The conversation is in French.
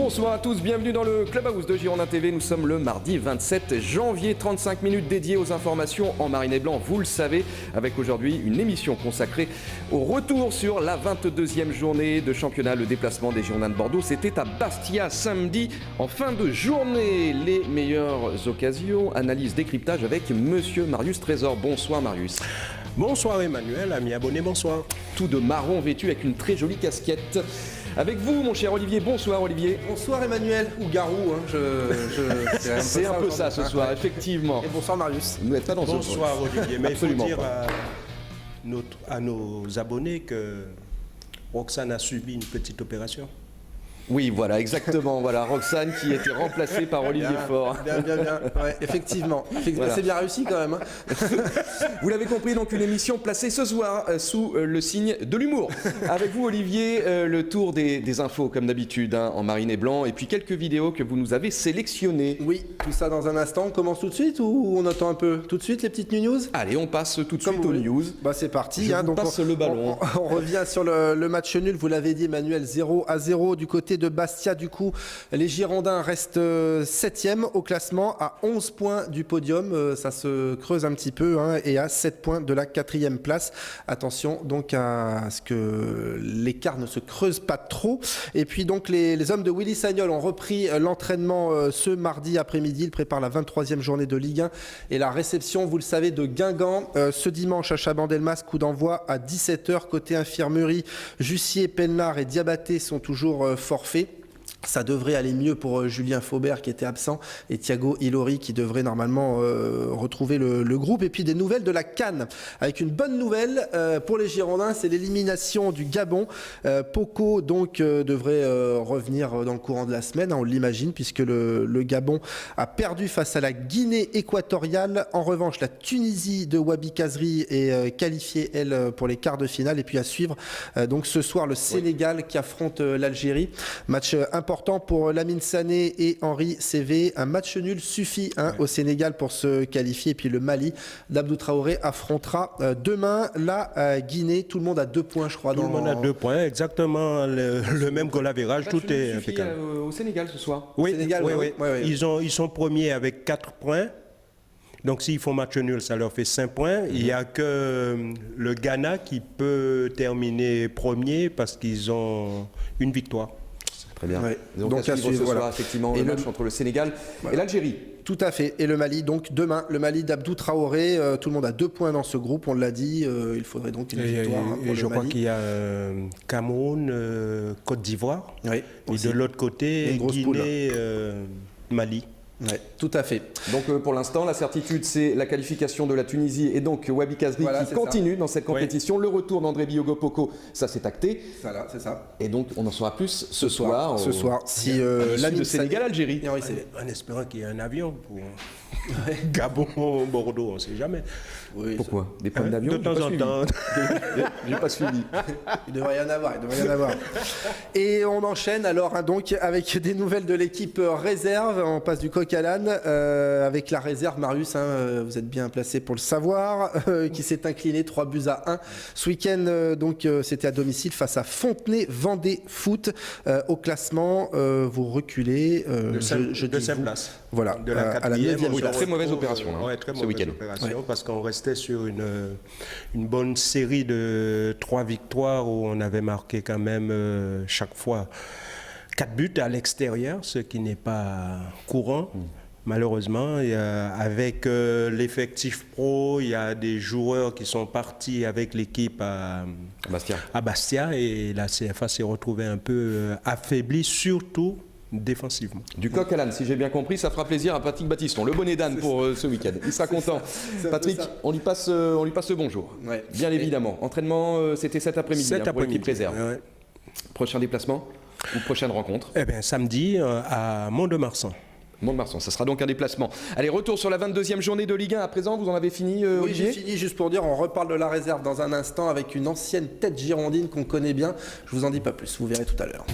Bonsoir à tous, bienvenue dans le Clubhouse de Girondin TV. Nous sommes le mardi 27 janvier, 35 minutes dédiées aux informations en marine et blanc, vous le savez, avec aujourd'hui une émission consacrée au retour sur la 22e journée de championnat. Le déplacement des Girondins de Bordeaux, c'était à Bastia samedi en fin de journée. Les meilleures occasions, analyse, décryptage avec Monsieur Marius Trésor. Bonsoir Marius. Bonsoir Emmanuel, amis abonnés, bonsoir. Tout de marron vêtu avec une très jolie casquette. Avec vous, mon cher Olivier. Bonsoir, Olivier. Bonsoir, Emmanuel, ou Garou. C'est un peu ça ce soir, effectivement. Et bonsoir, Marius. Vous n'êtes pas dans Bonsoir, Olivier. Mais absolument il faut dire à nos abonnés que Roxane a subi une petite opération. Oui, voilà, exactement. Voilà, Roxane qui était remplacée par Olivier Faure. Bien. Ouais, effectivement. Voilà. C'est bien réussi quand même. Vous l'avez compris, donc une émission placée ce soir sous le signe de l'humour. Avec vous, Olivier, le tour des infos, comme d'habitude, en marine et blanc, et puis quelques vidéos que vous nous avez sélectionnées. Oui, tout ça dans un instant. On commence tout de suite ou on attend un peu? Tout de suite, les petites news? Allez, on passe tout de suite aux news. Bah, c'est parti. Je vous passe le ballon. On revient sur le match nul. Vous l'avez dit, Emmanuel, 0-0 du côté de Bastia. Du coup, les Girondins restent 7e au classement à 11 points du podium. Ça se creuse un petit peu et à 7 points de la 4e place. Attention donc à ce que l'écart ne se creuse pas trop. Et puis donc les hommes de Willy Sagnol ont repris l'entraînement ce mardi après-midi. Ils préparent la 23e journée de Ligue 1 et la réception, vous le savez, de Guingamp ce dimanche à Chabandelmas. Coup d'envoi à 17h. Côté infirmerie, Jussier, Penlar et Diabaté sont toujours forfaits. Ça devrait aller mieux pour Julien Faubert qui était absent et Thiago Ilori qui devrait normalement retrouver le groupe. Et puis des nouvelles de la CAN avec une bonne nouvelle pour les Girondins, c'est l'élimination du Gabon. Poko donc devrait revenir dans le courant de la semaine, on l'imagine, puisque le Gabon a perdu face à la Guinée équatoriale. En revanche, la Tunisie de Wabi Kazri est qualifiée, elle, pour les quarts de finale. Et puis à suivre donc ce soir le Sénégal qui affronte l'Algérie. Match important pour Lamine Sané et Henri CV. Un match nul suffit au Sénégal pour se qualifier. Et puis le Mali d'Abdou Traoré affrontera demain la Guinée. Tout le monde a 2 points, je crois. Tout le monde a 2 points, exactement le même goal average. Tout est impeccable. Au Sénégal ce soir. Oui, Sénégal, oui. Ils sont premiers avec 4 points. Donc s'ils font match nul, ça leur fait 5 points. Il n'y a que le Ghana qui peut terminer premier parce qu'ils ont une victoire. Très bien. Ouais. Donc à suivre ce soir, effectivement, le match entre le Sénégal et l'Algérie. Tout à fait. Et le Mali, donc demain, le Mali d'Abdou Traoré. Tout le monde a 2 points dans ce groupe, on l'a dit. Il faudrait donc une victoire pour et je le crois Mali. qu'il y a Cameroun, Côte d'Ivoire. Oui, et de l'autre côté, Guinée, Mali. Ouais, tout à fait. Donc pour l'instant, la certitude, c'est la qualification de la Tunisie et donc Wabi Kazri qui continue dans cette compétition. Oui. Le retour d'André Biogo Poko, ça c'est acté. Voilà, c'est ça. Et donc on en saura plus ce soir. Ce soir, si l'ami de Sénégal-Algérie. En espérant qu'il y ait un avion pour Gabon, Bordeaux, on ne sait jamais. Oui, pourquoi? Des problèmes d'avion? De temps en temps. J'ai pas suivi. Il devrait y en avoir, Et on enchaîne alors donc avec des nouvelles de l'équipe réserve. On passe du coq à l'âne avec la réserve. Marius, vous êtes bien placé pour le savoir, qui s'est incliné 3-1 ce week-end. Donc c'était à domicile face à Fontenay-Vendée Foot. Au classement, vous reculez de 5 places. Voilà, de la à la 9e. Très mauvaise opération très ce week-end. Parce qu'on restait sur une bonne série de 3 victoires où on avait marqué quand même chaque fois 4 buts à l'extérieur, ce qui n'est pas courant. Malheureusement, avec l'effectif pro, il y a des joueurs qui sont partis avec l'équipe à Bastia et la CFA s'est retrouvée un peu affaiblie, surtout défensivement. Du coq à l'âne, si j'ai bien compris, ça fera plaisir à Patrick Battiston, le bonnet d'âne pour ce week-end. Il sera content. Patrick, on lui passe le bonjour. Ouais. Bien évidemment. Entraînement, c'était cet après-midi pour l'équipe réserve. Ouais. Prochain déplacement ou prochaine rencontre? Eh bien, samedi à Mont-de-Marsan. Mont-de-Marsan, ça sera donc un déplacement. Allez, retour sur la 22e journée de Ligue 1 à présent, vous en avez fini Olivier? Oui, j'ai fini, juste pour dire, on reparle de la réserve dans un instant avec une ancienne tête girondine qu'on connaît bien. Je vous en dis pas plus, vous verrez tout à l'heure.